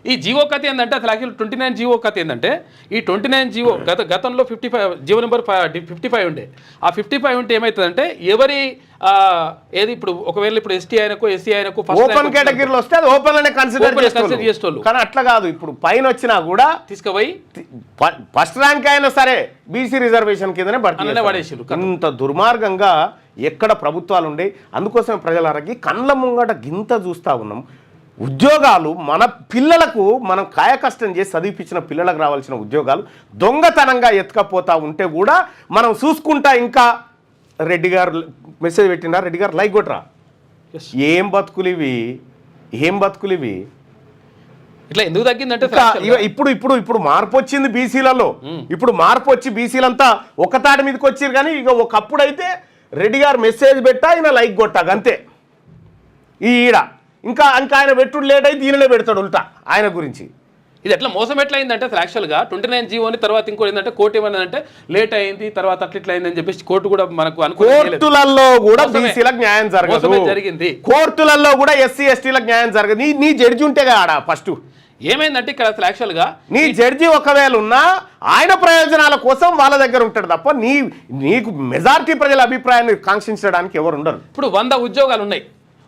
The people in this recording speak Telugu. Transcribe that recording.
ఈ జీవో కథ ఏంటంటే అసలు యాక్చువల్ 29 జీవో కథ ఏంటంటే ఈ 29 జీవో గతంలో 55 జీవో నెంబర్ 55 ఉండే. ఆ 55 ఉంటే ఏమవుతుందంటే ఎవరి ఏది ఇప్పుడు ఒకవేళ ఇప్పుడు ఎస్టీ ఆయనకు ఎస్సీ ఆయనకు ఓపెన్ కేటగిరీలో వస్తే అది ఓపెన్ అనే కన్సిడర్ చేసేవాళ్ళు. కానీ అట్లా కాదు, ఇప్పుడు పైన వచ్చినా కూడా తీసుకుపోయి ఫస్ట్ ర్యాంక్ అయినా సరే బీసీ రిజర్వేషన్ కిందనే పడేసారు. ఇంత దుర్మార్గంగా ఎక్కడ ప్రభుత్వాలు ఉండే. అందుకోసం ప్రజలకి కళ్ళ ముంగట గింత చూస్తూ ఉన్నాం. ఉద్యోగాలు మన పిల్లలకు మనం కాయకష్టం చేసి చదివిపించిన పిల్లలకు రావాల్సిన ఉద్యోగాలు దొంగతనంగా ఎత్తుకపోతా ఉంటే కూడా మనం చూసుకుంటా ఇంకా రెడ్డి గారు మెసేజ్ పెట్టినా, రెడ్డి గారు లైక్ కొట్టరా, ఏం బతుకులు ఇవి ఇట్లా ఎందుకు తగ్గిందంటే ఇప్పుడు మార్పు వచ్చింది బీసీలలో. ఇప్పుడు మార్పు వచ్చి బీసీలంతా ఒక తాటి మీదకి వచ్చారు. కానీ ఇక ఒకప్పుడు అయితే రెడ్డి గారు మెసేజ్ పెట్టా ఈయన లైక్ కొట్టా అంతే. ఈడ ఇంకా ఆయన పెట్టుడు లేట్ అయితే ఈయననే పెడతాడు ఉల్టా ఆయన గురించి. ఇది ఎట్లా మోసం ఎట్లా అయిందంటే అసలు యాక్చువల్గా 29 జీవోని తర్వాత ఇంకోటి ఏంటంటే కోర్టు ఏమన్నదంటే లేట్ అయింది తర్వాత అట్లా అయిందని చెప్పేసి కోర్టు కూడా మనకు కోర్టులలో కూడా బీసీలకు న్యాయం జరిగింది. కోర్టులలో కూడా ఎస్సీ ఎస్టీలకు న్యాయం జరగదు. నీ జడ్జి ఉంటే ఆడ ఫస్ట్ ఏమైందంటే ఇక్కడ అసలు యాక్చువల్గా నీ జడ్జి ఒకవేళ ఉన్నా ఆయన ప్రయోజనాల కోసం వాళ్ళ దగ్గర ఉంటాడు తప్ప నీకు మెజారిటీ ప్రజల అభిప్రాయాన్ని కాంక్షించడానికి ఎవరు ఉండరు. ఇప్పుడు 100 ఉద్యోగాలు ఉన్నాయి.